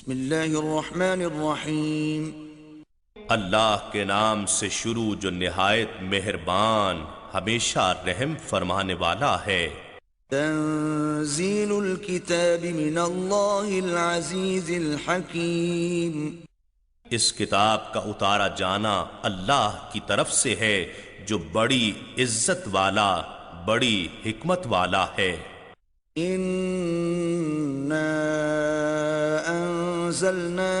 بسم اللہ الرحمن الرحیم اللہ کے نام سے شروع جو نہایت مہربان ہمیشہ رحم فرمانے والا ہے۔ تنزیل الکتاب من اللہ العزیز الحکیم، اس کتاب کا اتارا جانا اللہ کی طرف سے ہے جو بڑی عزت والا بڑی حکمت والا ہے۔ انا انزلنا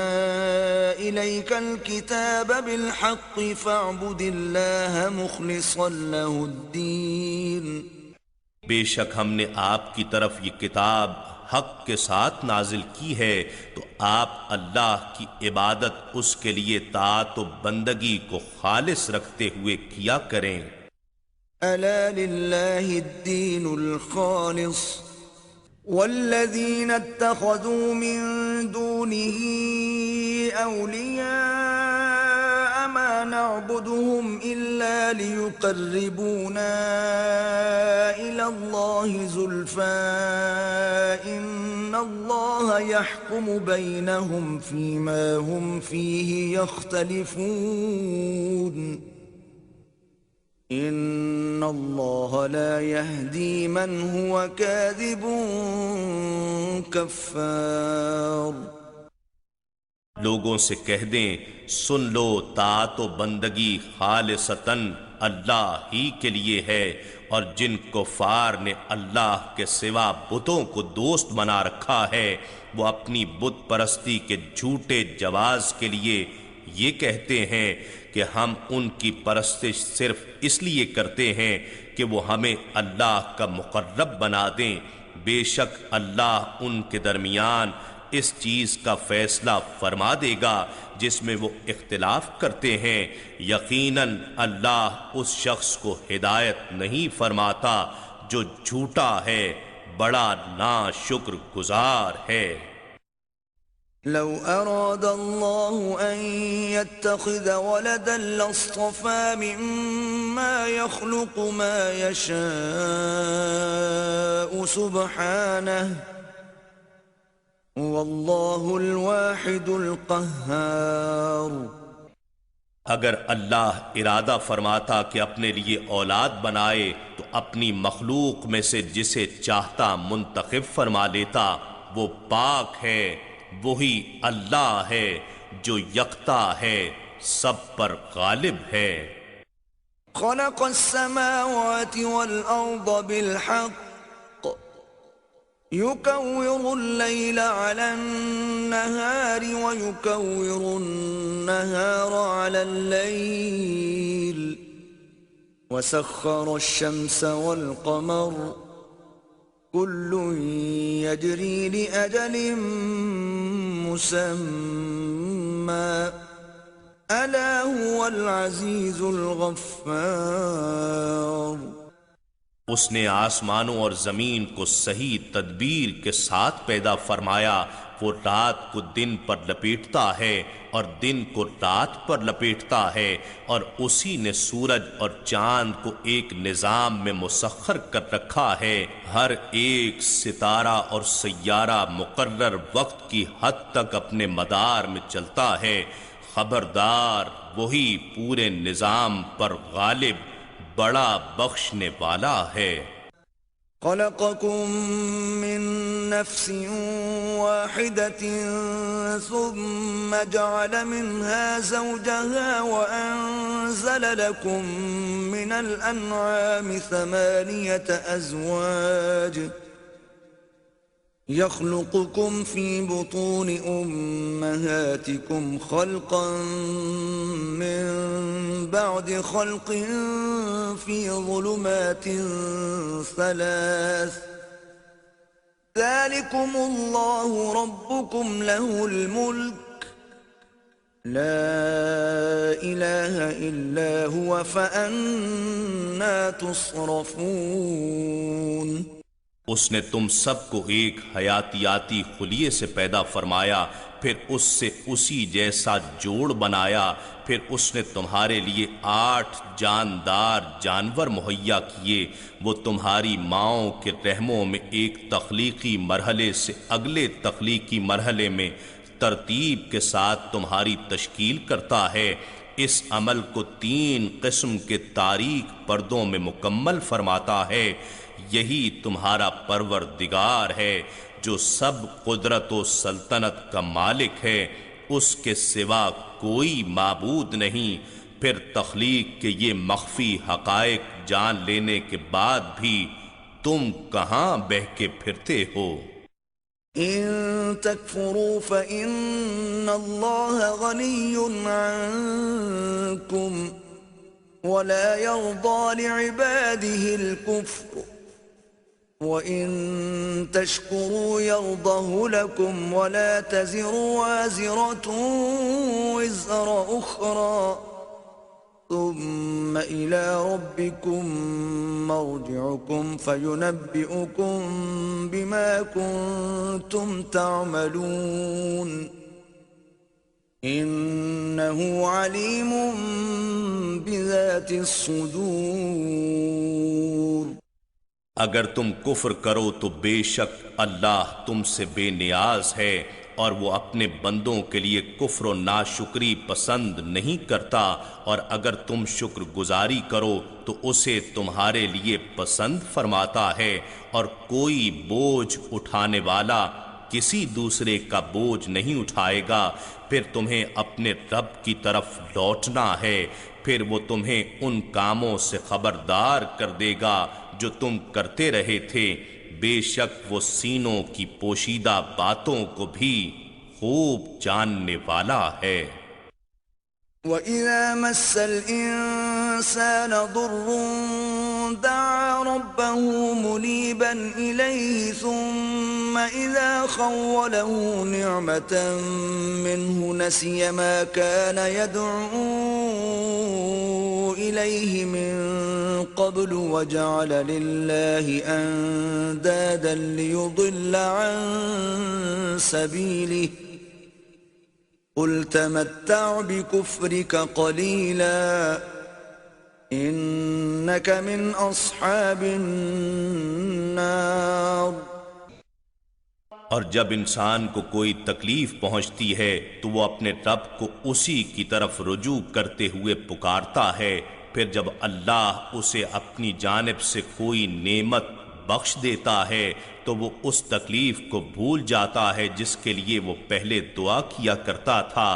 الیک الکتاب بالحق فاعبد اللہ مخلصا له الدین، بے شک ہم نے آپ کی طرف یہ کتاب حق کے ساتھ نازل کی ہے تو آپ اللہ کی عبادت اس کے لیے طاعت و بندگی کو خالص رکھتے ہوئے کیا کریں۔ الا للہ الدین الخالص والذین اتخذوا من دونه اولیاء ما نعبدهم الا ليقربونا الى الله زلفى ان الله يحكم بينهم فيما هم فيه يختلفون ان اللہ لا يهدي من هو كاذب کفار۔ لوگوں سے کہہ دیں سن لو طاعت و بندگی خالصتاً اللہ ہی کے لیے ہے، اور جن کفار نے اللہ کے سوا بتوں کو دوست بنا رکھا ہے وہ اپنی بت پرستی کے جھوٹے جواز کے لیے یہ کہتے ہیں کہ ہم ان کی پرستش صرف اس لیے کرتے ہیں کہ وہ ہمیں اللہ کا مقرب بنا دیں۔ بے شک اللہ ان کے درمیان اس چیز کا فیصلہ فرما دے گا جس میں وہ اختلاف کرتے ہیں۔ یقیناً اللہ اس شخص کو ہدایت نہیں فرماتا جو جھوٹا ہے، بڑا ناشکر گزار ہے۔ لو اراد اللہ ان يتخذ ولدا لاصطفى مما يخلق ما يشاء سبحانه واللہ الواحد القہار۔ اگر اللہ ارادہ فرماتا کہ اپنے لیے اولاد بنائے تو اپنی مخلوق میں سے جسے چاہتا منتخب فرما لیتا۔ وہ پاک ہے، وہی اللہ ہے جو یکتا ہے، سب پر غالب ہے۔ خلق السماوات والارض بالحق يكور الليل على النهار ويكور النهار على الليل وسخر الشمس والقمر كل يجري لأجل مسمى ألا هو العزيز الغفار۔ اس نے آسمانوں اور زمین کو صحیح تدبیر کے ساتھ پیدا فرمایا۔ وہ رات کو دن پر لپیٹتا ہے اور دن کو رات پر لپیٹتا ہے، اور اسی نے سورج اور چاند کو ایک نظام میں مسخر کر رکھا ہے۔ ہر ایک ستارہ اور سیارہ مقرر وقت کی حد تک اپنے مدار میں چلتا ہے۔ خبردار وہی پورے نظام پر غالب بڑا بخشنے والا ہے۔ خلقكم من نفس واحدة ثم جعل منها زوجها وأنزل لكم من الأنعام 8 أزواج يخلقكم في بطون أمهاتكم خلقا من بعد خلق في ظلمات 3 ذلكم الله ربكم له الملك لا إله إلا هو فأنا تصرفون۔ اس نے تم سب کو ایک حیاتیاتی خلیے سے پیدا فرمایا، پھر اس سے اسی جیسا جوڑ بنایا، پھر اس نے تمہارے لیے 8 جاندار جانور مہیا کیے۔ وہ تمہاری ماؤں کے رحموں میں ایک تخلیقی مرحلے سے اگلے تخلیقی مرحلے میں ترتیب کے ساتھ تمہاری تشکیل کرتا ہے، اس عمل کو 3 قسم کے تاریک پردوں میں مکمل فرماتا ہے۔ یہی تمہارا پروردگار ہے جو سب قدرت و سلطنت کا مالک ہے، اس کے سوا کوئی معبود نہیں۔ پھر تخلیق کے یہ مخفی حقائق جان لینے کے بعد بھی تم کہاں بہہ کے پھرتے ہو؟ إن تكفروا فإن الله غني عنكم ولا يرضى لعباده الكفر وإن تشكروا يرضه لكم ولا تزر وازرة وزر أخرى ثم إلى ربكم مرجعكم فينبئكم بما كنتم تعملون إنه عليم بذات الصدور۔ اگر تم کفر کرو تو بے شک اللہ تم سے بے نیاز ہے، اور وہ اپنے بندوں کے لیے کفر و ناشکری پسند نہیں کرتا، اور اگر تم شکر گزاری کرو تو اسے تمہارے لیے پسند فرماتا ہے، اور کوئی بوجھ اٹھانے والا کسی دوسرے کا بوجھ نہیں اٹھائے گا۔ پھر تمہیں اپنے رب کی طرف لوٹنا ہے، پھر وہ تمہیں ان کاموں سے خبردار کر دے گا جو تم کرتے رہے تھے، بے شک وہ سینوں کی پوشیدہ باتوں کو بھی خوب جاننے والا ہے۔ وَإِذَا مَسَّ الْإِنسَانَ ضُرٌّ دَعَا رَبَّهُ مُنِيبًا إِلَيْهِ ثُمَّ إِذَا خَوَّلَهُ نِعْمَةً مِّنْهُ نَسِيَ مَا كَانَ يَدْعُو إِلَيْهِ مِن قَبْلُ وَجَعَلَ لِلَّهِ أَندَادًا لِيُضِلَّ عَن سَبِيلِهِ قُلْ تَمَتَّعْ بِكُفْرِكَ قَلِيلًا إِنَّكَ مِنْ أَصْحَابِ النَّارِ۔ اور جب انسان کو کوئی تکلیف پہنچتی ہے تو وہ اپنے رب کو اسی کی طرف رجوع کرتے ہوئے پکارتا ہے، پھر جب اللہ اسے اپنی جانب سے کوئی نعمت بخش دیتا ہے تو وہ اس تکلیف کو بھول جاتا ہے جس کے لیے وہ پہلے دعا کیا کرتا تھا،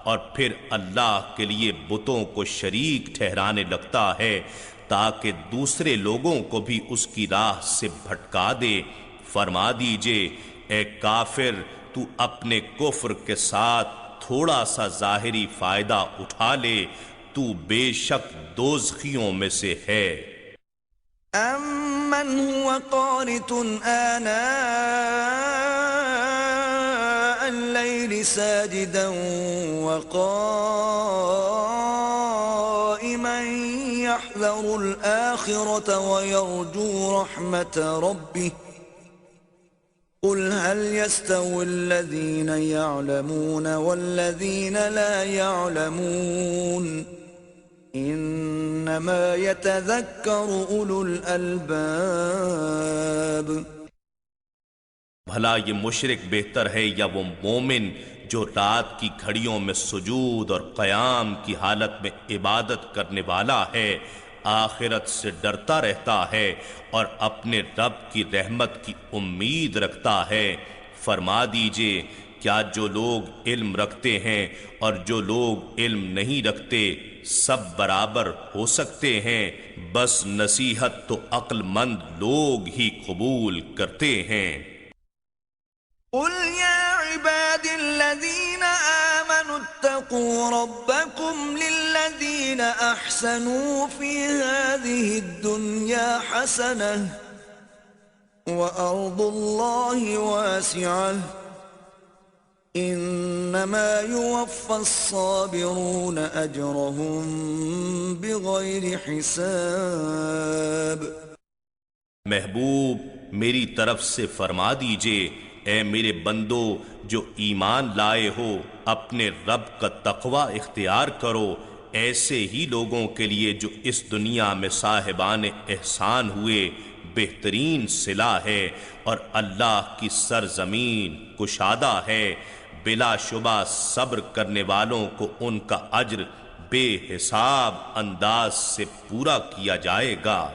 اور پھر اللہ کے لیے بتوں کو شریک ٹھہرانے لگتا ہے تاکہ دوسرے لوگوں کو بھی اس کی راہ سے بھٹکا دے۔ فرما دیجئے اے کافر، تو اپنے کفر کے ساتھ تھوڑا سا ظاہری فائدہ اٹھا لے، تو بے شک دوزخیوں میں سے ہے۔ أَمَّنْ هُوَ قَانِتٌ آنَاءَ اللَّيْلِ سَاجِدًا وَقَائِمًا يَحْذَرُ الْآخِرَةَ وَيَرْجُو رَحْمَةَ رَبِّهِ قُلْ هَلْ يَسْتَوِي الَّذِينَ يَعْلَمُونَ وَالَّذِينَ لَا يَعْلَمُونَ انما يتذكر اولو الالباب۔ بھلا یہ مشرک بہتر ہے یا وہ مومن جو رات کی گھڑیوں میں سجود اور قیام کی حالت میں عبادت کرنے والا ہے، آخرت سے ڈرتا رہتا ہے اور اپنے رب کی رحمت کی امید رکھتا ہے۔ فرما دیجئے کیا جو لوگ علم رکھتے ہیں اور جو لوگ علم نہیں رکھتے سب برابر ہو سکتے ہیں؟ بس نصیحت تو عقل مند لوگ ہی قبول کرتے ہیں۔ قل يا عباد الذين آمنوا اتقوا ربكم للذين أحسنوا في هذه الدنيا حسنة وأرض الله واسعة انما يوفى الصابرون اجرهم بغیر حساب۔ محبوب میری طرف سے فرما دیجئے اے میرے بندو جو ایمان لائے ہو اپنے رب کا تقوی اختیار کرو، ایسے ہی لوگوں کے لیے جو اس دنیا میں صاحبان احسان ہوئے بہترین صلہ ہے، اور اللہ کی سرزمین کشادہ ہے، بلا شبہ صبر کرنے والوں کو ان کا اجر بے حساب انداز سے پورا کیا جائے گا۔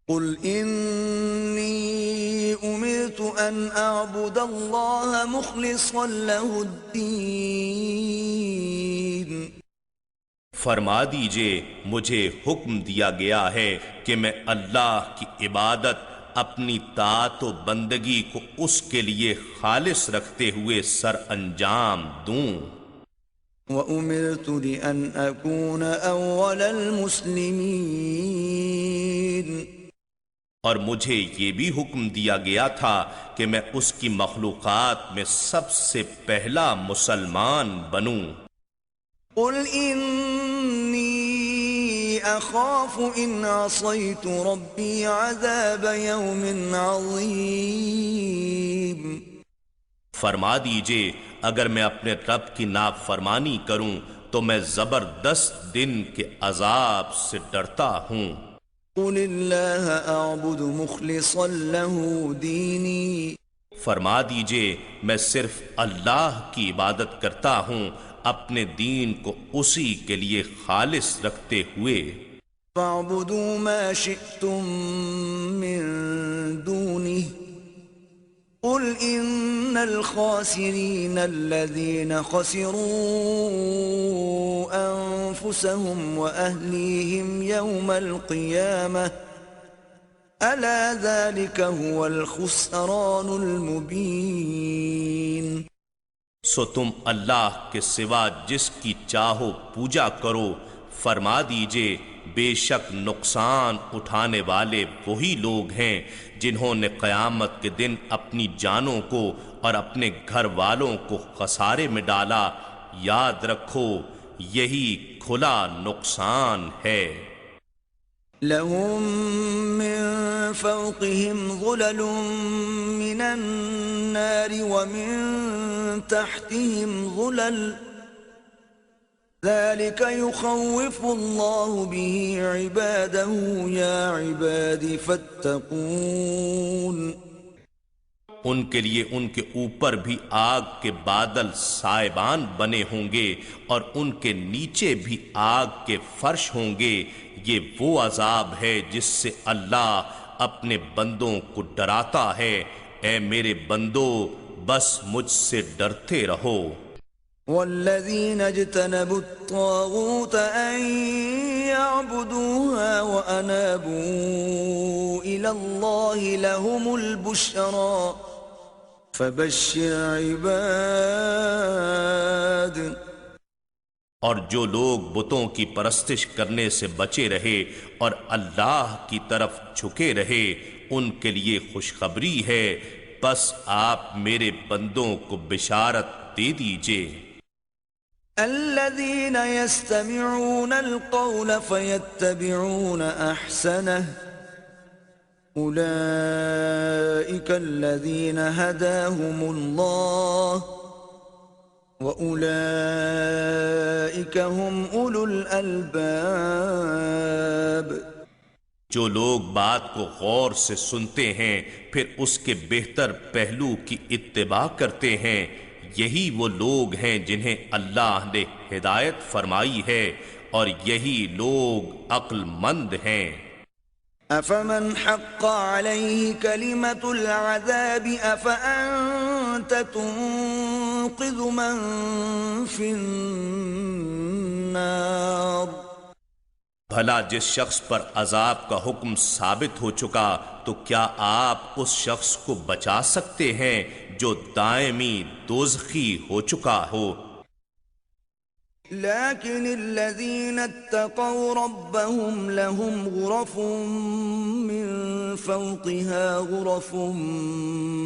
قل انی امرت ان اعبد اللہ مخلصا له الدین، فرما دیجئے مجھے حکم دیا گیا ہے کہ میں اللہ کی عبادت اپنی طاعت و بندگی کو اس کے لیے خالص رکھتے ہوئے سر انجام دوں۔ وَأُمِرْتُ لِأَنْ أَكُونَ أَوَّلَ الْمُسْلِمِينَ، اور مجھے یہ بھی حکم دیا گیا تھا کہ میں اس کی مخلوقات میں سب سے پہلا مسلمان بنوں۔ قُلْ إِنِّي أَخَافُ إِنْ عَصَيْتُ رَبِّي عَذَابَ يَوْمٍ عَظِيمٍ، فرما دیجئے اگر میں اپنے رب کی نافرمانی کروں تو میں زبردست دن کے عذاب سے ڈرتا ہوں۔ قُلِ اللَّهَ أَعْبُدُ مُخْلِصًا لَهُ دِينِي، فرما دیجئے میں صرف اللہ کی عبادت کرتا ہوں اپنے دین کو اسی کے لیے خالص رکھتے ہوئے۔ فَاعْبُدُوا مَا شِئْتُم مِّن دُونِهِ، قُلْ إِنَّ الْخَاسِرِينَ الَّذِينَ خَسِرُوا أَنفُسَهُمْ وَأَهْلِيهِمْ يَوْمَ الْقِيَامَةِ أَلَا ذَلِكَ هُوَ الْخُسْرَانُ الْمُبِينُ۔ سو تم اللہ کے سوا جس کی چاہو پوجا کرو، فرما دیجئے بے شک نقصان اٹھانے والے وہی لوگ ہیں جنہوں نے قیامت کے دن اپنی جانوں کو اور اپنے گھر والوں کو خسارے میں ڈالا۔ یاد رکھو یہی کھلا نقصان ہے۔ لهم من فوقهم ظلل من النار ومن تحتهم ظلل ذلك يخوف الله به عباده يا عباد فاتقون۔ ان کے لیے ان کے اوپر بھی آگ کے بادل سائبان بنے ہوں گے اور ان کے نیچے بھی آگ کے فرش ہوں گے۔ یہ وہ عذاب ہے جس سے اللہ اپنے بندوں کو ڈراتا ہے۔ اے میرے بندو بس مجھ سے ڈرتے رہو۔ والذین اجتنبوا الطاغوت ان يعبدوها وانابوا الى اللہ لهم البشرى فبشر عباد۔ اور جو لوگ بتوں کی پرستش کرنے سے بچے رہے اور اللہ کی طرف جھکے رہے ان کے لیے خوشخبری ہے، بس آپ میرے بندوں کو بشارت دے دیجئے۔ الذين يستمعون القول فيتبعون احسنه اولئك الذين هداهم الله وَأُولَئِكَ هُمْ أُولُو الْأَلْبَابِ۔ جو لوگ بات کو غور سے سنتے ہیں پھر اس کے بہتر پہلو کی اتباع کرتے ہیں، یہی وہ لوگ ہیں جنہیں اللہ نے ہدایت فرمائی ہے اور یہی لوگ عقل مند ہیں۔ أَفَمَنْ حَقَّ عَلَيْهِ كَلِمَةُ الْعَذَابِ أَفَأَنْتَ تُنْقِذُ مَنْ فِي النَّارِ۔ بھلا جس شخص پر عذاب کا حکم ثابت ہو چکا تو کیا آپ اس شخص کو بچا سکتے ہیں جو دائمی دوزخی ہو چکا ہو؟ لكن الذين اتقوا ربهم لهم غرف من فوقها غرف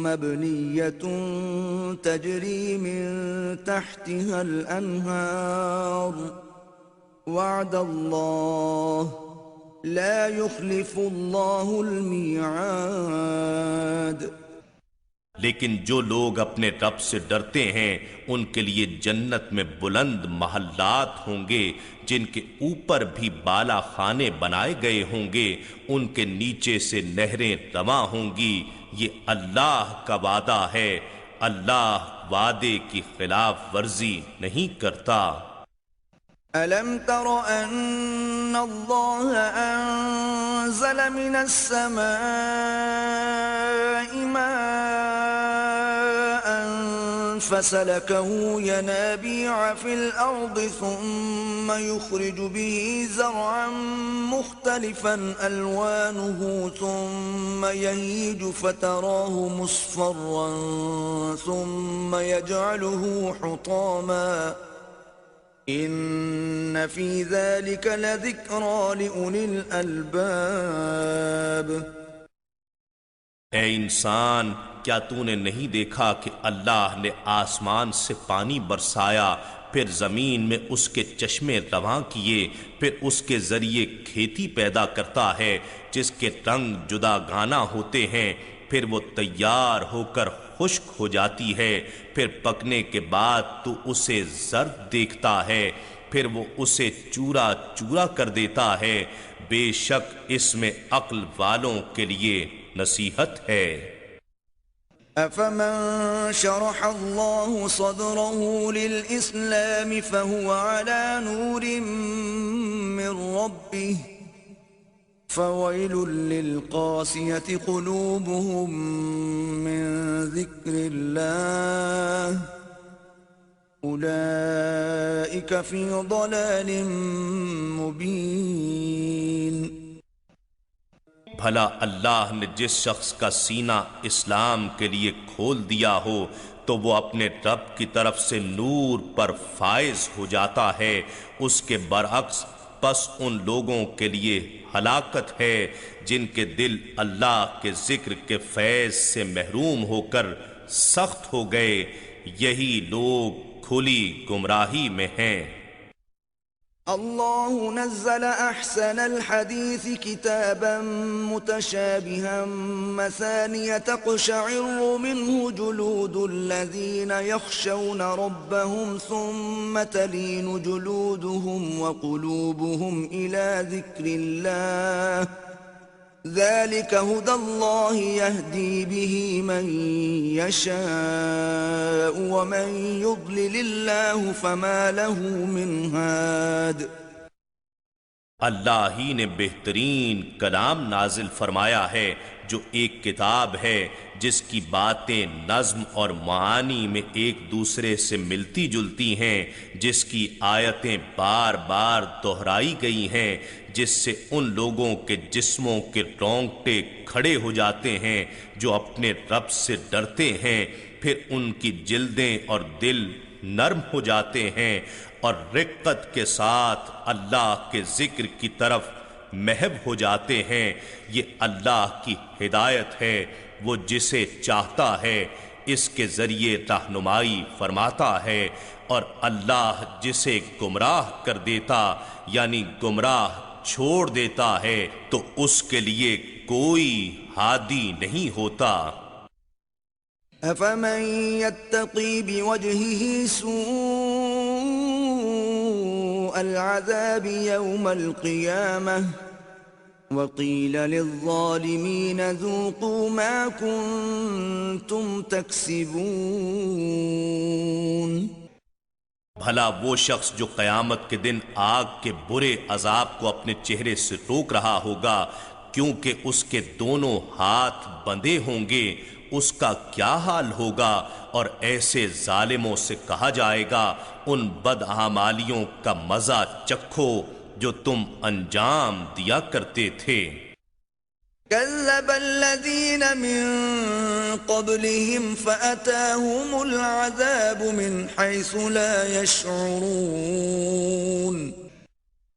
مبنية تجري من تحتها الأنهار وعد الله لا يخلف الله الميعاد۔ لیکن جو لوگ اپنے رب سے ڈرتے ہیں ان کے لیے جنت میں بلند محلات ہوں گے جن کے اوپر بھی بالا خانے بنائے گئے ہوں گے، ان کے نیچے سے نہریں رواں ہوں گی۔ یہ اللہ کا وعدہ ہے، اللہ وعدے کی خلاف ورزی نہیں کرتا۔ أَلَمْ تَرَ أَنَّ اللَّهَ أَنزَلَ مِنَ السَّمَاءِ مَاءً فَسَلَكَهُ يَنَابِيعَ فِي الْأَرْضِ ثُمَّ يُخْرِجُ بِهِ زَرْعًا مُخْتَلِفًا أَلْوَانُهُ ثُمَّ يَهِيجُ فَتَرَاهُ مُصْفَرًّا ثُمَّ يَجْعَلُهُ حُطَامًا إِنَّ فِي ذَلِكَ لَذِكْرَى لِأُولِي الْأَلْبَابِ۔ اے انسان، کیا تو نے نہیں دیکھا کہ اللہ نے آسمان سے پانی برسایا، پھر زمین میں اس کے چشمے رواں کیے، پھر اس کے ذریعے کھیتی پیدا کرتا ہے جس کے رنگ جدا گانا ہوتے ہیں، پھر وہ تیار ہو کر خشک ہو جاتی ہے، پھر پکنے کے بعد تو اسے زرد دیکھتا ہے، پھر وہ اسے چورا چورا کر دیتا ہے۔ بے شک اس میں عقل والوں کے لیے نصیحت ہے۔ أَفَمَن شَرَحَ اللَّهُ صَدْرَهُ لِلْإِسْلَامِ فَهُوَ عَلَى نُورٍ مِّن رَّبِّهِ فَوَيْلٌ لِّلْقَاسِيَةِ قُلُوبُهُم مِّن ذِكْرِ اللَّهِ أُولَئِكَ فِي ضَلَالٍ مُّبِينٍ۔ بھلا اللہ نے جس شخص کا سینہ اسلام کے لیے کھول دیا ہو تو وہ اپنے رب کی طرف سے نور پر فائز ہو جاتا ہے، اس کے برعکس پس ان لوگوں کے لیے ہلاکت ہے جن کے دل اللہ کے ذکر کے فیض سے محروم ہو کر سخت ہو گئے، یہی لوگ کھلی گمراہی میں ہیں۔ اللہ نزل احسن الحديث كتابا متشابها مثانية تقشعر منه جلود الذين يخشون ربهم ثم تلين جلودهم وقلوبهم إلى ذكر الله ذلك هدى الله يهدي به من يشاء ومن يضلل الله فما له من هاد۔ اللہ ہی نے بہترین کلام نازل فرمایا ہے جو ایک کتاب ہے جس کی باتیں نظم اور معانی میں ایک دوسرے سے ملتی جلتی ہیں، جس کی آیتیں بار بار دہرائی گئی ہیں، جس سے ان لوگوں کے جسموں کے رونگٹے کھڑے ہو جاتے ہیں جو اپنے رب سے ڈرتے ہیں، پھر ان کی جلدیں اور دل نرم ہو جاتے ہیں اور رقت کے ساتھ اللہ کے ذکر کی طرف محب ہو جاتے ہیں۔ یہ اللہ کی ہدایت ہے، وہ جسے چاہتا ہے اس کے ذریعے رہنمائی فرماتا ہے، اور اللہ جسے گمراہ کر دیتا یعنی گمراہ چھوڑ دیتا ہے تو اس کے لیے کوئی ہادی نہیں ہوتا۔ أَفَمَن يَتَّقِي بِوَجْهِهِ سُوءَ الْعَذَابِ يَوْمَ الْقِيَامَةِ وَقِيلَ لِلظَّالِمِينَ ذُوقُوا مَا كُنتُمْ تَكْسِبُونَ۔ بھلا وہ شخص جو قیامت کے دن آگ کے برے عذاب کو اپنے چہرے سے روک رہا ہوگا کیونکہ اس کے دونوں ہاتھ بندھے ہوں گے، اس کا کیا حال ہوگا؟ اور ایسے ظالموں سے کہا جائے گا ان بدعمالیوں کا مزہ چکھو جو تم انجام دیا کرتے تھے۔ كذب الذين من قبلهم فأتاهم العذاب من حيث لا يشعرون۔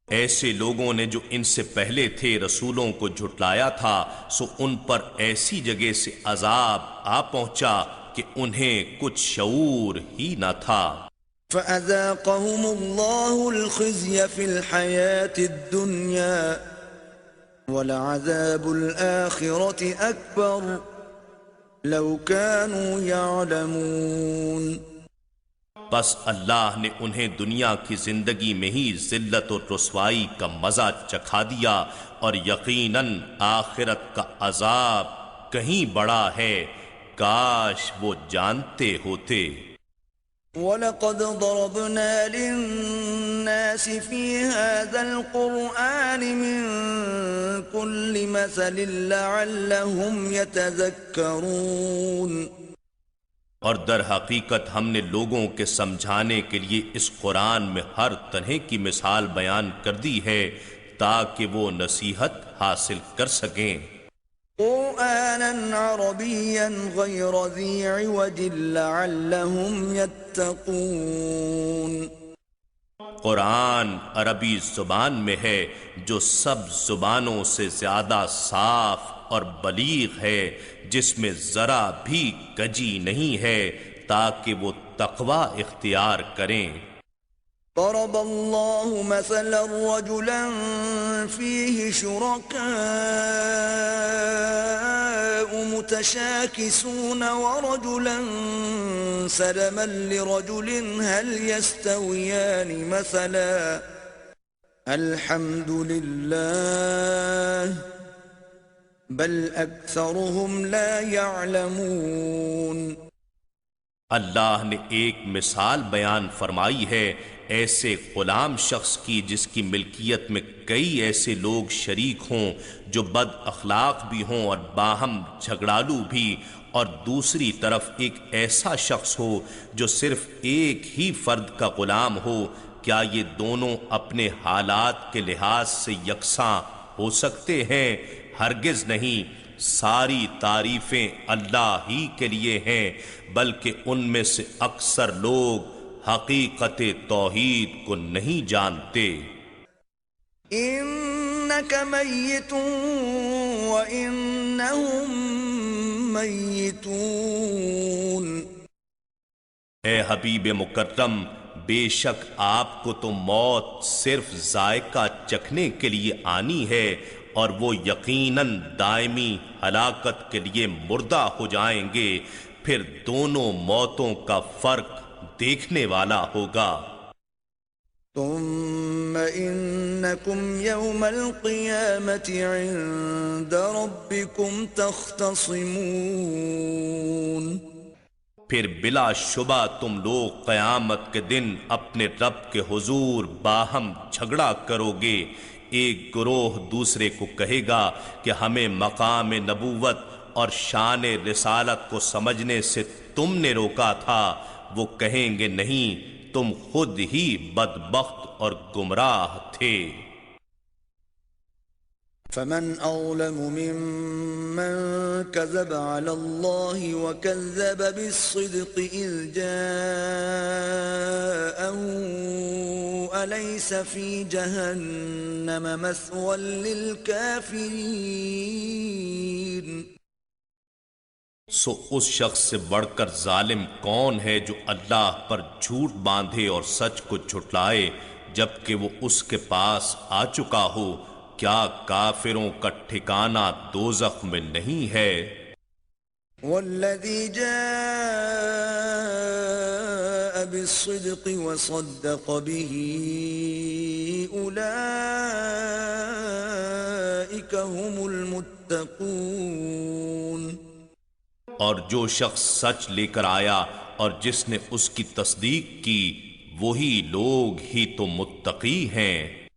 ایسے لوگوں نے جو ان سے پہلے تھے رسولوں کو جھٹلایا تھا، سو ان پر ایسی جگہ سے عذاب آ پہنچا کہ انہیں کچھ شعور ہی نہ تھا۔ فأذاقهم الله الخزي في الحياة الدنيا وَلَعَذَابُ الْآخِرَةِ أَكْبَرُ لَوْ كَانُوا يَعْلَمُونَ۔ بس اللہ نے انہیں دنیا کی زندگی میں ہی ذلت و رسوائی کا مزہ چکھا دیا، اور یقیناً آخرت کا عذاب کہیں بڑا ہے کاش وہ جانتے ہوتے۔ وَلَقَدْ ضَرَبْنَا لِلنَّاسِ فِي هَذَا الْقُرْآنِ مِنْ كُلِّ مَثَلٍ لَعَلَّهُمْ يَتَذَكَّرُونَ۔ اور در حقیقت ہم نے لوگوں کے سمجھانے کے لیے اس قرآن میں ہر طرح کی مثال بیان کر دی ہے تاکہ وہ نصیحت حاصل کر سکیں۔ قرآنا عربيا غير ذي عوج لعلهم يتقون۔ قرآن عربی زبان میں ہے جو سب زبانوں سے زیادہ صاف اور بلیغ ہے، جس میں ذرا بھی کجی نہیں ہے، تاکہ وہ تقوی اختیار کریں۔ ضرب الله مثلا رجلا فيه شركاء متشاكسون ورجلا سلما لرجل هل يستويان مثلا الحمد لله بل أكثرهم لا يعلمون۔ اللہ نے ایک مثال بیان فرمائی ہے ایسے غلام شخص کی جس کی ملکیت میں کئی ایسے لوگ شریک ہوں جو بد اخلاق بھی ہوں اور باہم جھگڑالو بھی، اور دوسری طرف ایک ایسا شخص ہو جو صرف ایک ہی فرد کا غلام ہو۔ کیا یہ دونوں اپنے حالات کے لحاظ سے یکساں ہو سکتے ہیں؟ ہرگز نہیں۔ ساری تعریفیں اللہ ہی کے لیے ہیں، بلکہ ان میں سے اکثر لوگ حقیقت توحید کو نہیں جانتے۔ انک میت وانہم میتون۔ اے حبیب مکرم، بے شک آپ کو تو موت صرف ذائقہ چکھنے کے لیے آنی ہے، اور وہ یقیناً دائمی ہلاکت کے لیے مردہ ہو جائیں گے، پھر دونوں موتوں کا فرق دیکھنے والا ہوگا۔ ثم انکم یوم القیامت عند ربکم تختصمون۔ پھر بلا شبہ تم لوگ قیامت کے دن اپنے رب کے حضور باہم جھگڑا کرو گے۔ ایک گروہ دوسرے کو کہے گا کہ ہمیں مقام نبوت اور شان رسالت کو سمجھنے سے تم نے روکا تھا، وہ کہیں گے نہیں، تم خود ہی بدبخت اور گمراہ تھے۔ فمن أظلم ممن كذب على الله وكذب بالصدق إذ جاءه أليس في جهنم مثوى للكافرين۔ سو اس شخص سے بڑھ کر ظالم کون ہے جو اللہ پر جھوٹ باندھے اور سچ کو جھٹلائے جبکہ وہ اس کے پاس آ چکا ہو؟ کیا کافروں کا ٹھکانہ دوزخ میں نہیں ہے؟ والذی جاء بالصدق وصدق به اولئک هم المتقون۔ اور جو شخص سچ لے کر آیا اور جس نے اس کی تصدیق کی وہی لوگ ہی تو متقی ہیں۔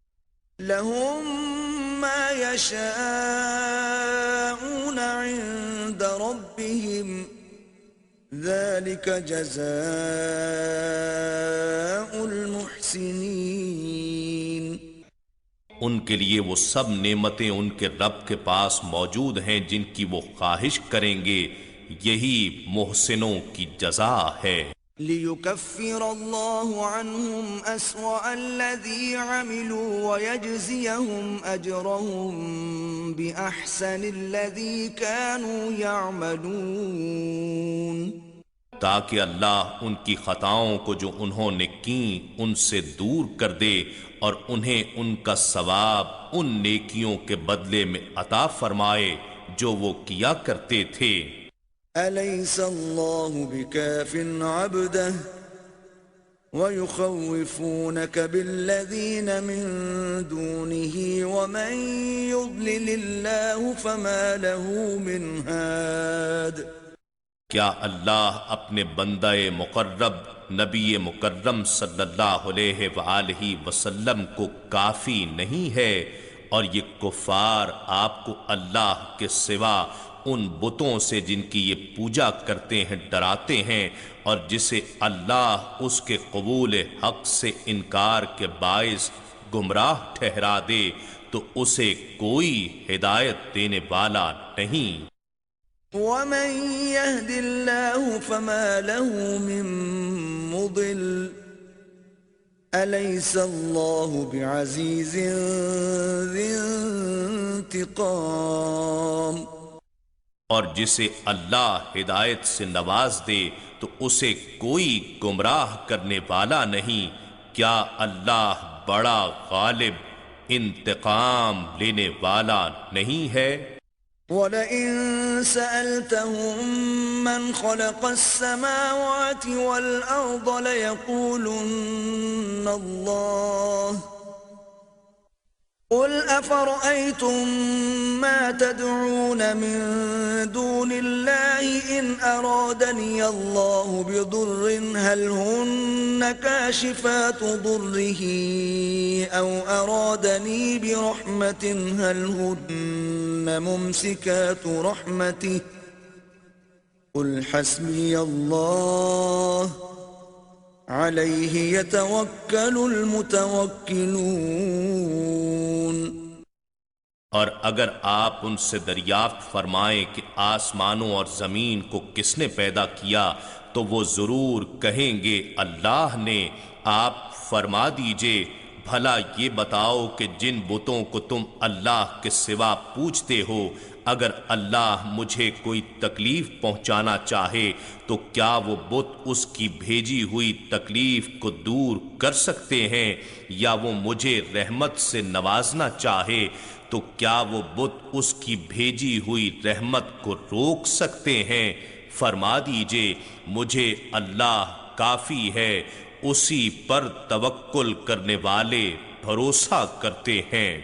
لهم ما يشاءون عند ربهم ذلك جزاء المحسنين۔ ان کے لیے وہ سب نعمتیں ان کے رب کے پاس موجود ہیں جن کی وہ خواہش کریں گے، یہی محسنوں کی جزا ہے۔ لِيُكَفِّرَ اللَّهُ عَنْهُمْ أَسْوَأَ الَّذِي عَمِلُوا وَيَجْزِيَهُمْ أَجْرَهُمْ بِأَحْسَنِ الَّذِي كَانُوا يَعْمَلُونَ، تاکہ اللہ ان کی خطاؤں کو جو انہوں نے کیں ان سے دور کر دے اور انہیں ان کا ثواب ان نیکیوں کے بدلے میں عطا فرمائے جو وہ کیا کرتے تھے۔ أَلَيْسَ اللَّهُ بِكَافٍ عَبْدَهُ وَيُخَوِّفُونَكَ بِالَّذِينَ مِن دُونِهِ وَمَن يُضْلِلِ اللَّهُ فَمَا لَهُ مِنْ هَادٍ۔ کیا اللہ اپنے بندہ مقرب نبی مکرم صلی اللہ علیہ وآلہ وسلم کو کافی نہیں ہے؟ اور یہ کفار آپ کو اللہ کے سوا ان بتوں سے جن کی یہ پوجا کرتے ہیں ڈراتے ہیں، اور جسے اللہ اس کے قبول حق سے انکار کے باعث گمراہ ٹھہرا دے تو اسے کوئی ہدایت دینے والا نہیں۔ ومن يهد الله فما له من مضل أليس الله بعزيز ذي انتقام۔ اور جسے اللہ ہدایت سے نواز دے تو اسے کوئی گمراہ کرنے والا نہیں۔ کیا اللہ بڑا غالب انتقام لینے والا نہیں ہے؟ وَلَئِن سَأَلْتَهُم مَّنْ خَلَقَ السَّمَاوَاتِ وَالْأَرْضَ لَيَقُولُنَّ اللَّهُ قُلْ أَفَرَأَيْتُم مَّا تَدْعُونَ مِن دُونِ اللَّهِ إِنْ أَرَادَنِيَ اللَّهُ بِضُرٍّ هَلْ هُنَّ كَاشِفَاتُ ضُرِّهِ أَوْ أَرَادَنِي بِرَحْمَةٍ هَلْ هُنَّ مُمْسِكَاتُ رَحْمَتِهِ قُلْ حَسْبِيَ اللَّهُ عَلَيْهِ يَتَوَكَّلُ الْمُتَوَكِّلُونَ۔ اور اگر آپ ان سے دریافت فرمائیں کہ آسمانوں اور زمین کو کس نے پیدا کیا تو وہ ضرور کہیں گے اللہ نے۔ آپ فرما دیجئے بھلا یہ بتاؤ کہ جن بتوں کو تم اللہ کے سوا پوجتے ہو، اگر اللہ مجھے کوئی تکلیف پہنچانا چاہے تو کیا وہ بت اس کی بھیجی ہوئی تکلیف کو دور کر سکتے ہیں؟ یا وہ مجھے رحمت سے نوازنا چاہے تو کیا وہ بت اس کی بھیجی ہوئی رحمت کو روک سکتے ہیں؟ فرما دیجئے مجھے اللہ کافی ہے، اسی پر توکل کرنے والے بھروسہ کرتے ہیں۔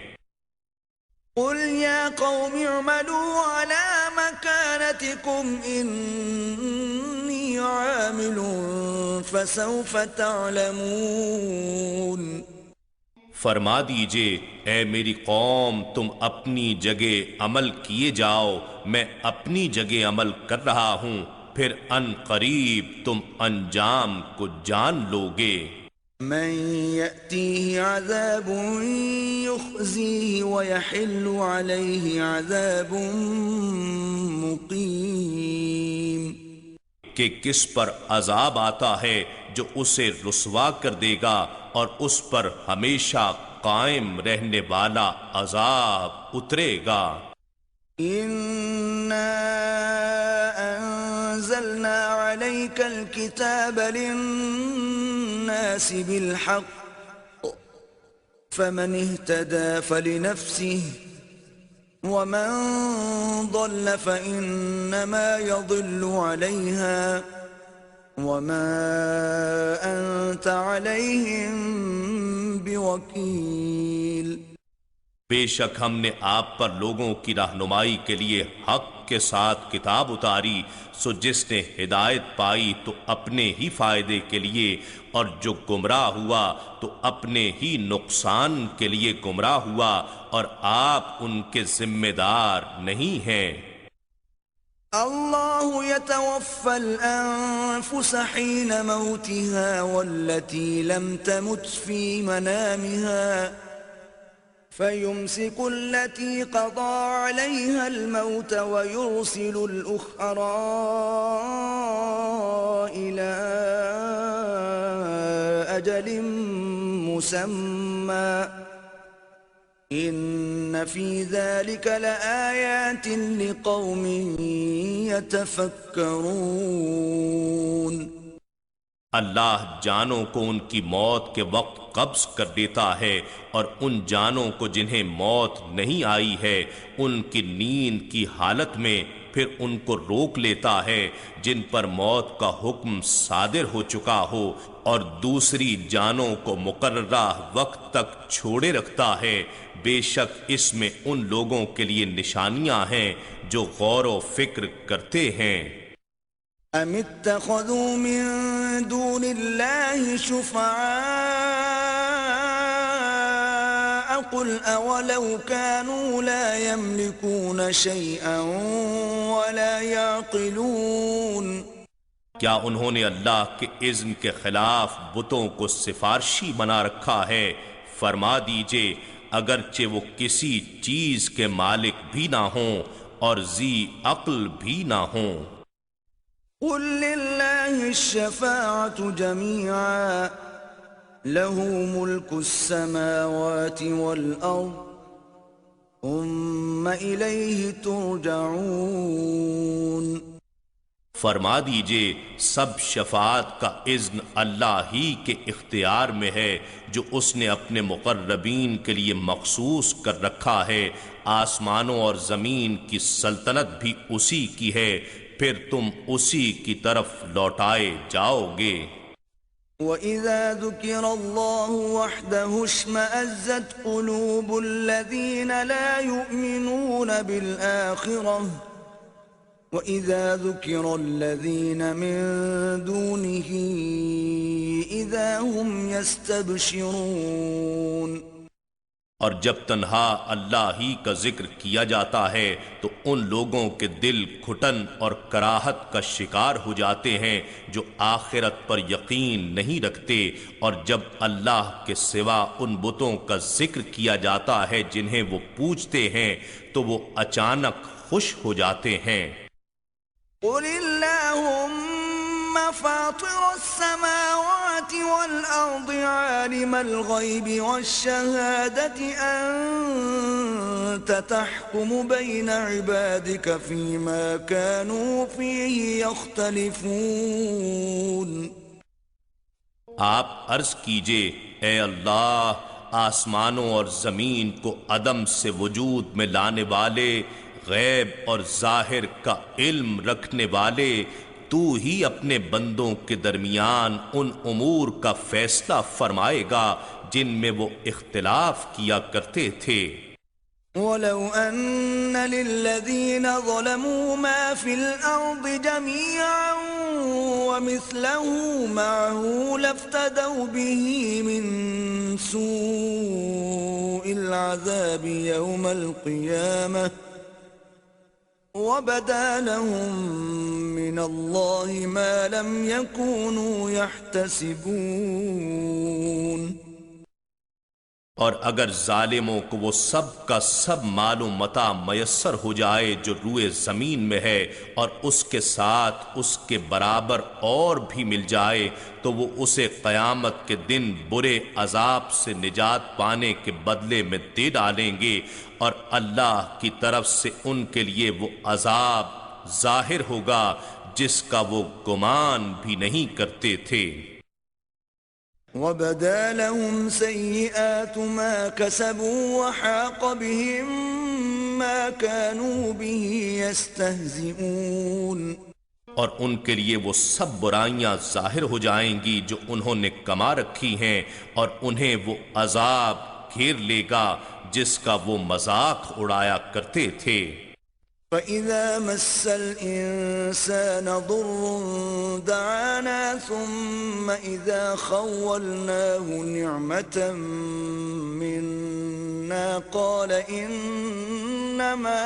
قُلْ يَا قَوْمِ اعْمَلُوا عَلَى مَكَانَتِكُمْ إِنِّي عَامِلٌ فَسَوْفَ تَعْلَمُونَ۔ فرما دیجئے اے میری قوم تم اپنی جگہ عمل کیے جاؤ، میں اپنی جگہ عمل کر رہا ہوں، پھر ان قریب تم انجام کو جان لوگے۔ من يأتيه عذاب يخزيه ويحل عليه عذاب مقيم۔ کہ کس پر عذاب آتا ہے جو اسے رسوا کر دے گا، اور اس پر ہمیشہ قائم رہنے والا عذاب اترے گا۔ إِنَّا أَنزَلْنَا عَلَيْكَ الْكِتَابَ لِلنَّاسِ بِالْحَقِّ فَمَنِ اهْتَدَى فَلِنَفْسِهِ وَمَن ضَلَّ فَإِنَّمَا يَضِلُّ عَلَيْهَا وَمَا أَنْتَ عَلَيْهِمْ بِوَكِيلٍ۔ بے شک ہم نے آپ پر لوگوں کی رہنمائی کے لیے حق کے ساتھ کتاب اتاری، سو جس نے ہدایت پائی تو اپنے ہی فائدے کے لیے، اور جو گمراہ ہوا تو اپنے ہی نقصان کے لیے گمراہ ہوا، اور آپ ان کے ذمہ دار نہیں ہیں۔ اللہ يتوفى الأنفس حين موتها والتي لم تمت في منامها فيمسك التي قضى عليها الموت ويرسل الأخرى إلى أجل مسمى إن في ذلك لآيات لقوم يتفكرون۔ اللہ جانوں کو ان کی موت کے وقت قبض کر دیتا ہے، اور ان جانوں کو جنہیں موت نہیں آئی ہے ان کی نیند کی حالت میں پھر ان کو روک لیتا ہے جن پر موت کا حکم صادر ہو چکا ہو، اور دوسری جانوں کو مقررہ وقت تک چھوڑے رکھتا ہے۔ بے شک اس میں ان لوگوں کے لیے نشانیاں ہیں جو غور و فکر کرتے ہیں۔ أم اتخذوا من دون الله شفعاء قل أولو كانوا لا يملكون شيئا ولا يعقلون کیا انہوں نے اللہ کے اذن کے خلاف بتوں کو سفارشی بنا رکھا ہے؟ فرما دیجئے اگرچہ وہ کسی چیز کے مالک بھی نہ ہوں اور ذی عقل بھی نہ ہوں۔ قل للہ الشفاعة جميعا له ملك السماوات والأرض ثم إليه ترجعون۔ فرما دیجئے سب شفاعت کا اذن اللہ ہی کے اختیار میں ہے جو اس نے اپنے مقربین کے لیے مخصوص کر رکھا ہے۔ آسمانوں اور زمین کی سلطنت بھی اسی کی ہے، پھر تم اسی کی طرف لوٹائے جاؤ گے۔ وَإِذَا ذُكِرَ اللَّهُ وَحْدَهُ اشْمَأَزَّتْ قُلُوبُ الَّذِينَ لَا يُؤْمِنُونَ بِالْآخِرَةِ وَإِذَا ذُكِرَ الَّذِينَ مِن دُونِهِ إِذَا هُمْ يَسْتَبْشِرُونَ۔ اور جب تنہا اللہ ہی کا ذکر کیا جاتا ہے تو ان لوگوں کے دل گھٹن اور کراہت کا شکار ہو جاتے ہیں جو آخرت پر یقین نہیں رکھتے، اور جب اللہ کے سوا ان بتوں کا ذکر کیا جاتا ہے جنہیں وہ پوجتے ہیں تو وہ اچانک خوش ہو جاتے ہیں۔ قل اللہم فاطر السماوات والأرض عالم الغیب والشہادة أنت تحکم بین عبادك فيما كانوا فيه يختلفون۔ آپ عرض کیجئے اے اللہ، آسمانوں اور زمین کو عدم سے وجود میں لانے والے، غیب اور ظاہر کا علم رکھنے والے، تو ہی اپنے بندوں کے درمیان ان امور کا فیصلہ فرمائے گا جن میں وہ اختلاف کیا کرتے تھے۔ وَلَوْ أَنَّ لِلَّذِينَ ظَلَمُوا مَا فِي الْأَرْضِ جَمِيعًا وَمِثْلَهُ مَعَهُ لَافْتَدَوْا بِهِ مِنْ سُوءِ الْعَذَابِ يَوْمَ الْقِيَامَةِ وَبَدَا لَهُم مِّنَ اللَّهِ مَا لَمْ يَكُونُوا يَحْتَسِبُونَ۔ اور اگر ظالموں کو وہ سب کا سب مال و متاع میسر ہو جائے جو روئے زمین میں ہے، اور اس کے ساتھ اس کے برابر اور بھی مل جائے، تو وہ اسے قیامت کے دن برے عذاب سے نجات پانے کے بدلے میں دے ڈالیں گے، اور اللہ کی طرف سے ان کے لیے وہ عذاب ظاہر ہوگا جس کا وہ گمان بھی نہیں کرتے تھے۔ وَبَدَا لَهُمْ سَيِّئَاتُ مَا كَسَبُوا وَحَاقَ بِهِم مَّا كَانُوا بِهِ يَسْتَهْزِئُونَ۔ اور ان کے لیے وہ سب برائیاں ظاہر ہو جائیں گی جو انہوں نے کما رکھی ہیں، اور انہیں وہ عذاب گھیر لے گا جس کا وہ مذاق اڑایا کرتے تھے۔ فَإِذَا مَسَّ الْإِنسَانَ ضُرٌّ دَعَانَا ثُمَّ إِذَا خَوَّلْنَاهُ نِعْمَةً مِنَّا قَالَ إِنَّمَا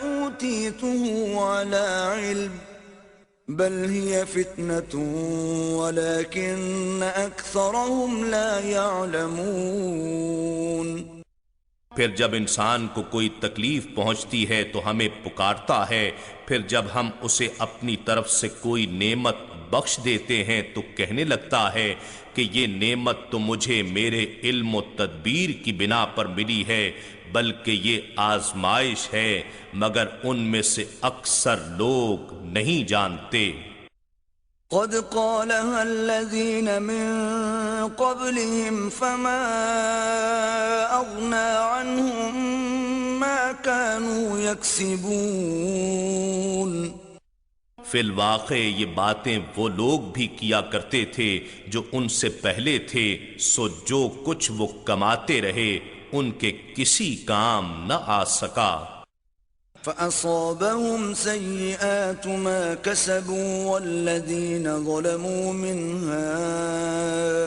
أُوتِيتُهُ عَلَى عِلْمٍ بَلْ هِيَ فِتْنَةٌ وَلَكِنَّ أَكْثَرَهُمْ لَا يَعْلَمُونَ۔ پھر جب انسان کو کوئی تکلیف پہنچتی ہے تو ہمیں پکارتا ہے، پھر جب ہم اسے اپنی طرف سے کوئی نعمت بخش دیتے ہیں تو کہنے لگتا ہے کہ یہ نعمت تو مجھے میرے علم و تدبیر کی بنا پر ملی ہے، بلکہ یہ آزمائش ہے، مگر ان میں سے اکثر لوگ نہیں جانتے۔ قد قالها الذين من قبلهم فما أغنى عنهم ما كانوا يكسبون۔ فی الواقع یہ باتیں وہ لوگ بھی کیا کرتے تھے جو ان سے پہلے تھے، سو جو کچھ وہ کماتے رہے ان کے کسی کام نہ آ سکا۔ فأصابهم سيئات ما كسبوا والذين ظلموا من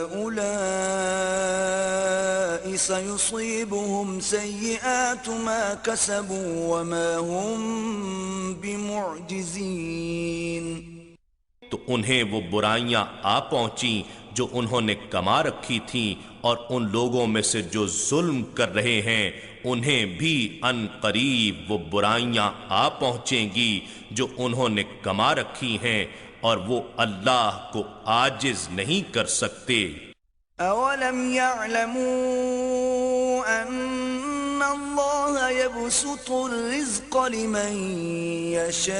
هؤلاء سيصيبهم سيئات ما كسبوا وما هم بمعجزين. تو انہیں وہ برائیاں آ پہنچیں جو انہوں نے کما رکھی تھیں، اور ان لوگوں میں سے جو ظلم کر رہے ہیں انہیں بھی ان قریب وہ برائیاں آ پہنچیں گی جو انہوں نے کما رکھی ہیں، اور وہ اللہ کو عاجز نہیں کر سکتے. اولم يعلموا ان اللہ يبسط الرزق لمن يشاء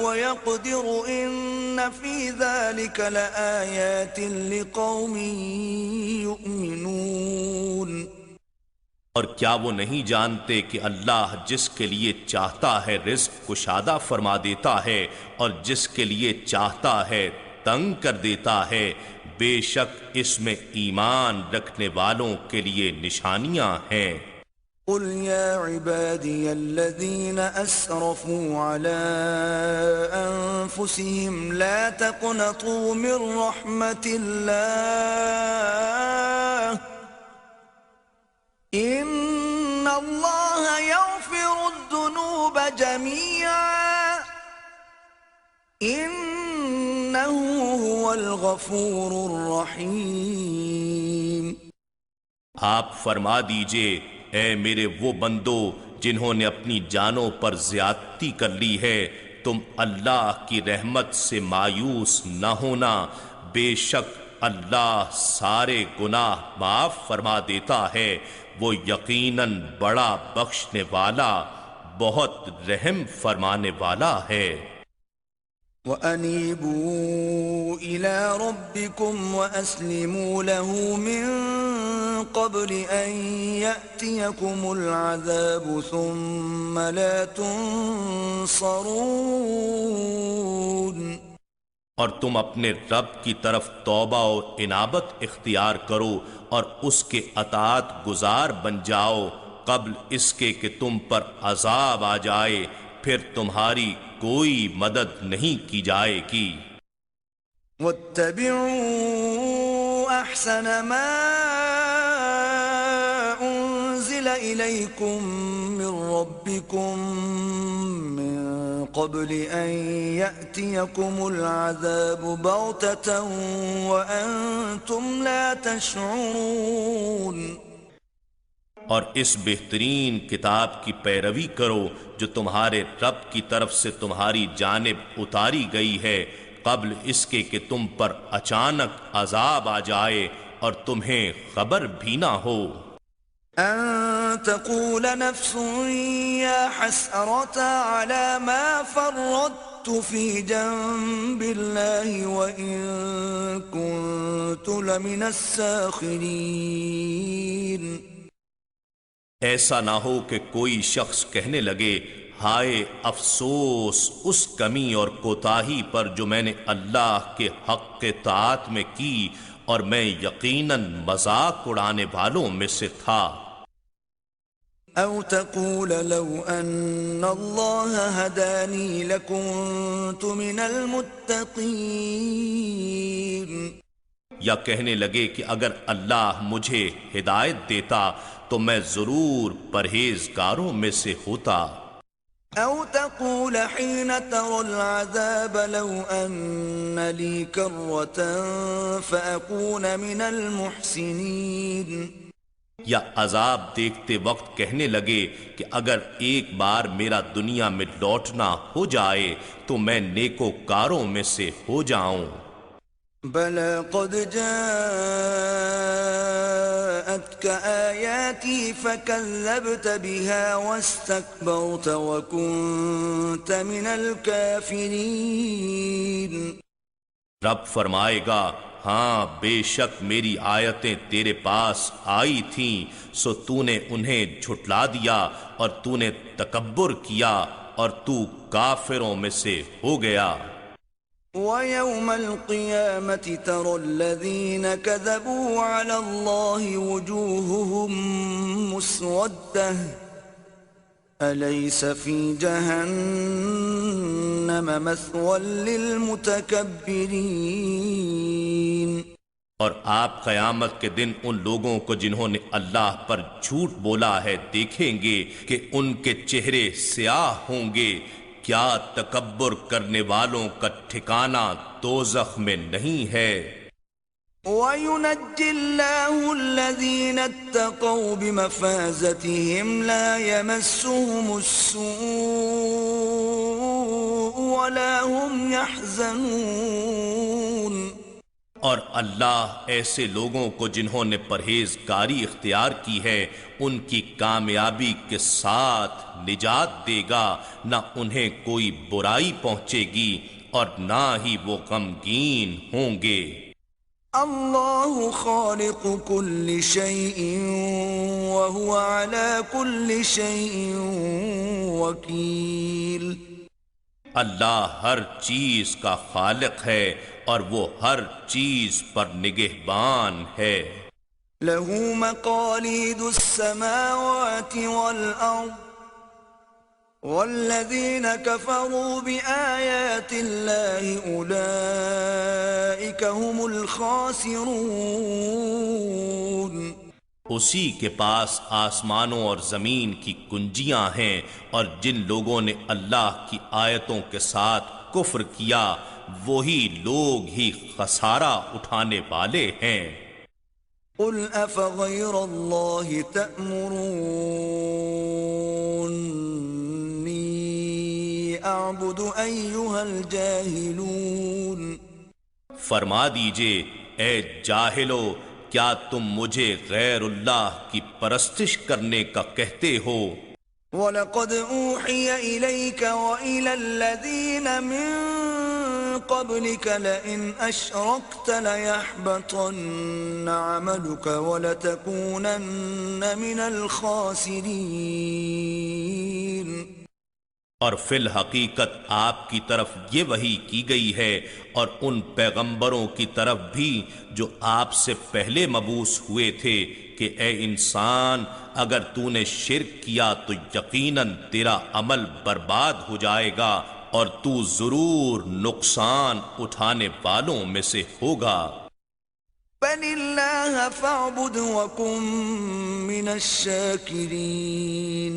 ويقدر ان في ذلك لآيات لقوم يؤمنون. اور کیا وہ نہیں جانتے کہ اللہ جس کے لیے چاہتا ہے رزق کشادہ فرما دیتا ہے، اور جس کے لیے چاہتا ہے تنگ کر دیتا ہے. بے شک اس میں ایمان رکھنے والوں کے لیے نشانیاں ہیں. قل يا عبادي الذين أسرفوا على أنفسهم لا تقنطوا من رحمة الله إن الله يغفر الذنوب جميعا إنه هو الغفور الرحيم. آپ فرما دیجئے اے میرے وہ بندو جنہوں نے اپنی جانوں پر زیادتی کر لی ہے، تم اللہ کی رحمت سے مایوس نہ ہونا، بے شک اللہ سارے گناہ معاف فرما دیتا ہے، وہ یقیناً بڑا بخشنے والا بہت رحم فرمانے والا ہے. وَأَنِيبُوا إِلَىٰ رَبِّكُمْ وَأَسْلِمُوا لَهُ مِن قَبْلِ أَن يَأْتِيَكُمُ الْعَذَابُ ثُمَّ لَا تُنصَرُونَ. اور تم اپنے رب کی طرف توبہ اور انابت اختیار کرو اور اس کے اطاعت گزار بن جاؤ قبل اس کے کہ تم پر عذاب آ جائے، پھر تمہاری کوئی مدد نہیں کی جائے گی. وَاتَّبِعُوا أَحْسَنَ مَا أُنزِلَ إِلَيْكُم مِّن رَّبِّكُم مِّن قَبْلِ أَن يَأْتِيَكُمُ الْعَذَابُ بَغْتَةً وَأَنتُمْ لَا تَشْعُرُونَ. اور اس بہترین کتاب کی پیروی کرو جو تمہارے رب کی طرف سے تمہاری جانب اتاری گئی ہے قبل اس کے کہ تم پر اچانک عذاب آ جائے اور تمہیں خبر بھی نہ ہو. أن تقول نفس يا حسرة على ما فرطت في جنب الله وإن كنت لمن الساخرين. ایسا نہ ہو کہ کوئی شخص کہنے لگے ہائے افسوس اس کمی اور کوتاہی پر جو میں نے اللہ کے حق کے طاعت میں کی اور میں یقیناً مذاق اڑانے والوں میں سے تھا. او تقول لو ان اللہ ہدانی لکنت من المتقین. یا کہنے لگے کہ اگر اللہ مجھے ہدایت دیتا تو میں ضرور پرہیزگاروں میں سے ہوتا. او تقول حين ترى العذاب لو ان لي كرة فأكون من المحسنين. یا عذاب دیکھتے وقت کہنے لگے کہ اگر ایک بار میرا دنیا میں لوٹنا ہو جائے تو میں نیکوکاروں میں سے ہو جاؤں. بلى قد جاءتك آياتي فكذبت بها واستكبرت وكنت من الكافرين. رب فرمائے گا ہاں بے شک میری آیتیں تیرے پاس آئی تھیں سو تو نے انہیں جھٹلا دیا اور تو نے تکبر کیا اور تو کافروں میں سے ہو گیا. وَيَوْمَ الْقِيَامَةِ تَرَى الَّذِينَ كَذَبُوا عَلَى اللَّهِ وُجُوهُهُمْ مُسْوَدَّةٌ أليس في جهنم مثوى للمتكبرين اور آپ قیامت کے دن ان لوگوں کو جنہوں نے اللہ پر جھوٹ بولا ہے دیکھیں گے کہ ان کے چہرے سیاہ ہوں گے. کیا تکبر کرنے والوں کا ٹھکانہ دوزخ میں نہیں ہے؟ وَيُنَجِّي اللَّهُ الَّذِينَ اتَّقَوْا بِمَفَازَتِهِمْ لَا يَمَسُّهُمُ السُّوءُ وَلَا هُمْ يَحْزَنُونَ. اور اللہ ایسے لوگوں کو جنہوں نے پرہیزگاری اختیار کی ہے ان کی کامیابی کے ساتھ نجات دے گا، نہ انہیں کوئی برائی پہنچے گی اور نہ ہی وہ غمگین ہوں گے. اللہ خالق كل شيء وهو على كل شيء وكيل. اللہ ہر چیز کا خالق ہے اور وہ ہر چیز پر نگہبان ہے. له مقاليد السماوات والأرض والذين كفروا بآيات الله أولئك هم الخاسرون. اسی کے پاس آسمانوں اور زمین کی کنجیاں ہیں، اور جن لوگوں نے اللہ کی آیتوں کے ساتھ کفر کیا وہی لوگ ہی خسارہ اٹھانے والے ہیں. قل أفغير الله تأمروني أعبد أيها الجاهلون. فرما دیجئے اے جاہلو، کیا تم مجھے غیر اللہ کی پرستش کرنے کا کہتے ہو؟ وَلَقَدْ أُوحِيَ إِلَيْكَ وَإِلَى الَّذِينَ مِن قَبْلِكَ لَئِنْ أَشْرَكْتَ لَيَحْبَطَنَّ عَمَلُكَ وَلَتَكُونَنَّ مِنَ الْخَاسِرِينَ. اور فی الحقیقت آپ کی طرف یہ وحی کی گئی ہے اور ان پیغمبروں کی طرف بھی جو آپ سے پہلے مبعوث ہوئے تھے کہ اے انسان اگر تو نے شرک کیا تو یقیناً تیرا عمل برباد ہو جائے گا اور تو ضرور نقصان اٹھانے والوں میں سے ہوگا. بَلِ اللَّهَ فَاعْبُدْ وَكُن مِّنَ الشَّاكِرِينَ.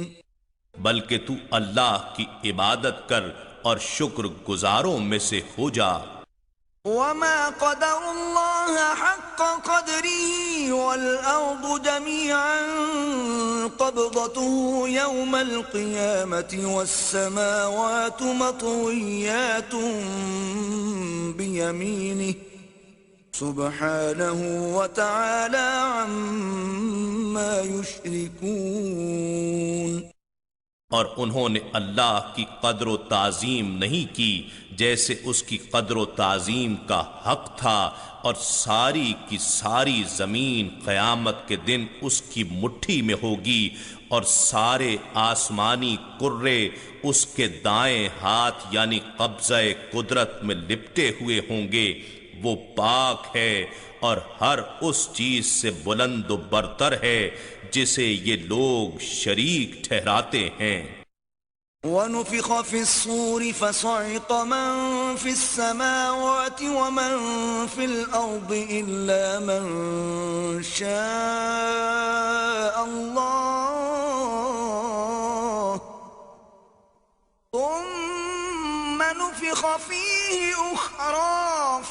بلکہ تو اللہ کی عبادت کر اور شکر گزاروں میں سے ہو جا. وَمَا قَدَرُوا اللَّهَ حَقَّ قَدْرِهِ وَالْأَرْضُ جَمِيعًا قَبْضَتُهُ يَوْمَ الْقِيَامَةِ وَالسَّمَاوَاتُ مَطْوِيَّاتٌ بِيَمِينِهِ سُبْحَانَهُ وَتَعَالَى عَمَّا يُشْرِكُونَ. اور انہوں نے اللہ کی قدر و تعظیم نہیں کی جیسے اس کی قدر و تعظیم کا حق تھا، اور ساری کی ساری زمین قیامت کے دن اس کی مٹھی میں ہوگی، اور سارے آسمانی کرے اس کے دائیں ہاتھ یعنی قبضہ قدرت میں لپٹے ہوئے ہوں گے. وہ پاک ہے اور ہر اس چیز سے بلند و برتر ہے جسے یہ لوگ شریک ٹھہراتے ہیں. وَنُفِخَ فِي الصُّورِ فَصَعِقَ مَن فِي السَّمَاوَاتِ وَمَن فِي الْأَرْضِ إِلَّا مَن شَاءَ اللَّهُ ثُمَّ نُفِخَ فِيهِ أُخْرَى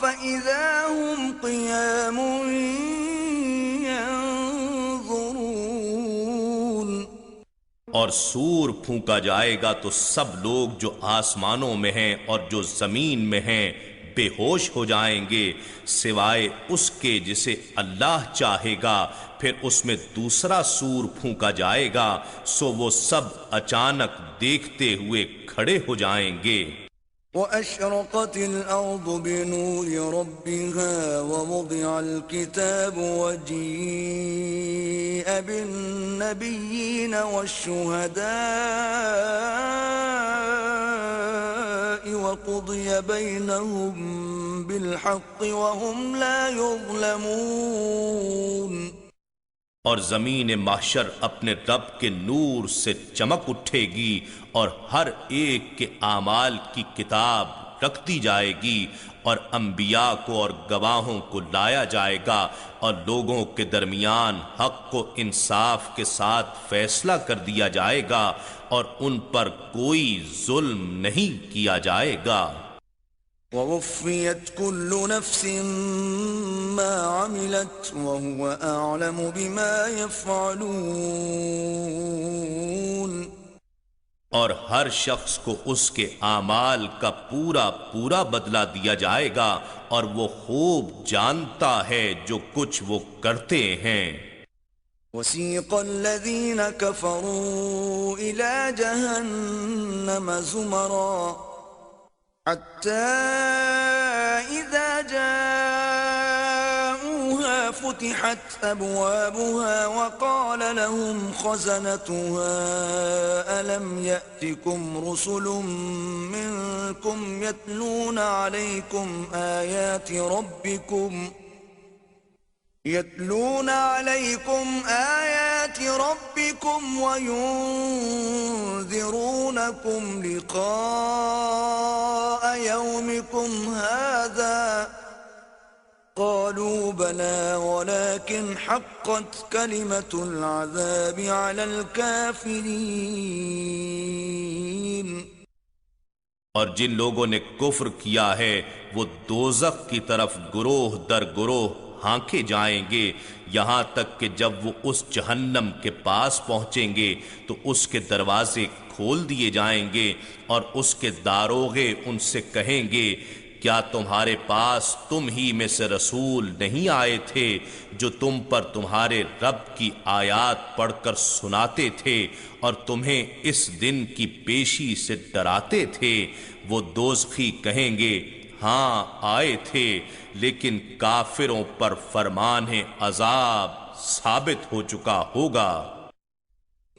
فَإِذَا هُمْ قِيَامٌ يَنظُرُونَ. اور سور پھونکا جائے گا تو سب لوگ جو آسمانوں میں ہیں اور جو زمین میں ہیں بے ہوش ہو جائیں گے سوائے اس کے جسے اللہ چاہے گا. پھر اس میں دوسرا سور پھونکا جائے گا سو وہ سب اچانک دیکھتے ہوئے کھڑے ہو جائیں گے. وَأَشْرَقَتِ الْأَرْضُ بِنُورِ رَبِّهَا وَوُضِعَ الْكِتَابُ وَجِيءَ بِالنَّبِيِّينَ وَالشُّهَدَاءِ وَقُضِيَ بَيْنَهُم بِالْحَقِّ وَهُمْ لَا يُظْلَمُونَ. اور زمین محشر اپنے رب کے نور سے چمک اٹھے گی اور ہر ایک کے اعمال کی کتاب رکھ دی جائے گی اور انبیاء کو اور گواہوں کو لایا جائے گا اور لوگوں کے درمیان حق کو انصاف کے ساتھ فیصلہ کر دیا جائے گا اور ان پر کوئی ظلم نہیں کیا جائے گا۔ ووفيت كل نفس ما عملت وهو أعلم بما يفعلون، اور ہر شخص کو اس کے اعمال کا پورا پورا بدلہ دیا جائے گا اور وہ خوب جانتا ہے جو کچھ وہ کرتے ہیں۔ وسيق الذين كفروا إلى جهنم زمرا حتى إذا جاءوها فتحت أبوابها وقال لهم خزنتها ألم يأتكم رسل منكم يتلون عليكم آيات ربكم وينذرونكم لقاء يومكم هذا قالوا بلى ولكن حقت كلمة العذاب على الكافرين۔ اور جن لوگوں نے کفر کیا ہے وہ دوزخ کی طرف گروہ در گروہ ہانکے جائیں گے یہاں تک کہ جب وہ اس جہنم کے پاس پہنچیں گے تو اس کے دروازے کھول دیے جائیں گے اور اس کے داروغے ان سے کہیں گے کیا تمہارے پاس تم ہی میں سے رسول نہیں آئے تھے جو تم پر تمہارے رب کی آیات پڑھ کر سناتے تھے اور تمہیں اس دن کی پیشی سے ڈراتے تھے؟ وہ دوزخی کہیں گے ہاں آئے تھے، لیکن کافروں پر فرمان عذاب ثابت ہو چکا ہوگا۔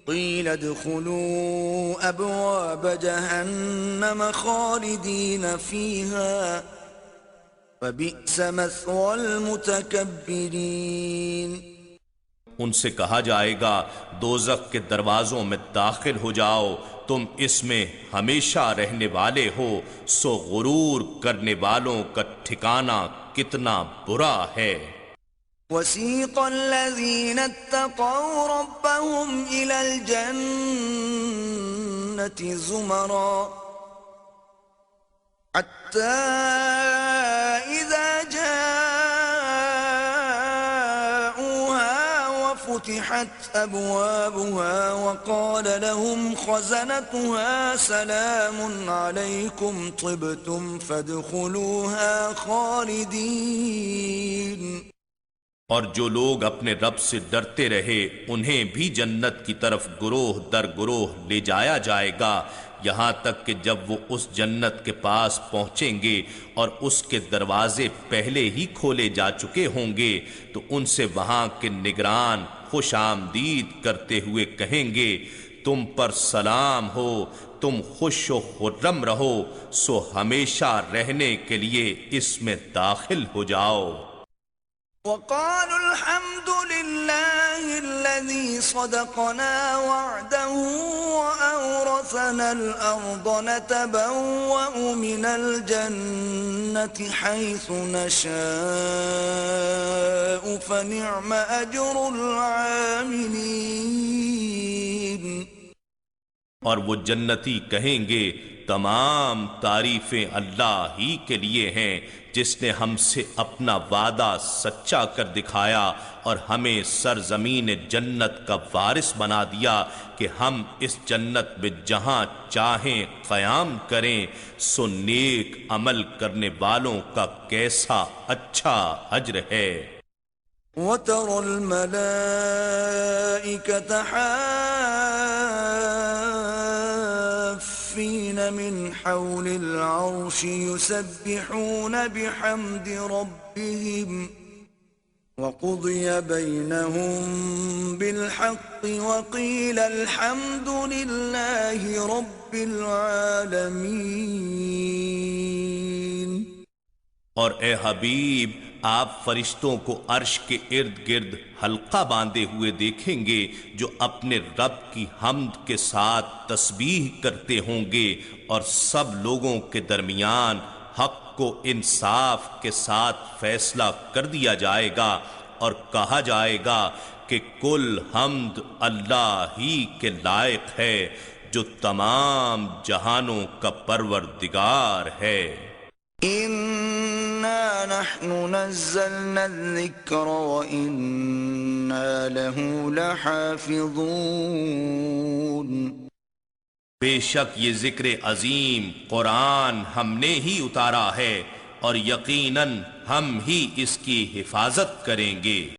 قیل ادخلوا ابواب جہنم خالدین فیہا فبئس مثوى المتکبرین۔ ان سے کہا جائے گا دوزخ کے دروازوں میں داخل ہو جاؤ، تم اس میں ہمیشہ رہنے والے ہو، سو غرور کرنے والوں کا ٹھکانہ کتنا برا ہے۔ وسیق الذین اتقوا ربهم الى الجنة زمرا حتى اذا فتحت أبوابها وقال لهم خزنتها سلام عليكم طبتم فادخلوها خالدين۔ اور جو لوگ اپنے رب سے ڈرتے رہے انہیں بھی جنت کی طرف گروہ در گروہ لے جایا جائے گا یہاں تک کہ جب وہ اس جنت کے پاس پہنچیں گے اور اس کے دروازے پہلے ہی کھولے جا چکے ہوں گے تو ان سے وہاں کے نگران خوش آمدید کرتے ہوئے کہیں گے تم پر سلام ہو، تم خوش و خرم رہو، سو ہمیشہ رہنے کے لیے اس میں داخل ہو جاؤ۔ وقالوا الحمد لله الذي صدقنا وعده وأورثنا الأرض نتبوأ من الجنة حيث نشاء فنعم أجر العاملين۔ اور وہ جنتی کہیں گے تمام تعریفیں اللہ ہی کے لیے ہیں جس نے ہم سے اپنا وعدہ سچا کر دکھایا اور ہمیں سرزمین جنت کا وارث بنا دیا کہ ہم اس جنت میں جہاں چاہیں قیام کریں، سو نیک عمل کرنے والوں کا کیسا اچھا اجر ہے۔ وَتَرَى الْمَلَائِكَةَ حافين من حول العرش يسبحون بحمد ربهم وقضي بينهم بالحق وقيل الحمد لله رب العالمين۔ اور اے حبیب آپ فرشتوں کو عرش کے ارد گرد حلقہ باندھے ہوئے دیکھیں گے جو اپنے رب کی حمد کے ساتھ تسبیح کرتے ہوں گے، اور سب لوگوں کے درمیان حق کو انصاف کے ساتھ فیصلہ کر دیا جائے گا، اور کہا جائے گا کہ کل حمد اللہ ہی کے لائق ہے جو تمام جہانوں کا پروردگار ہے۔ إنا نحن نزلنا الذكر وإنا له لحافظون۔ بے شک یہ ذکر عظیم قرآن ہم نے ہی اتارا ہے، اور یقیناً ہم ہی اس کی حفاظت کریں گے۔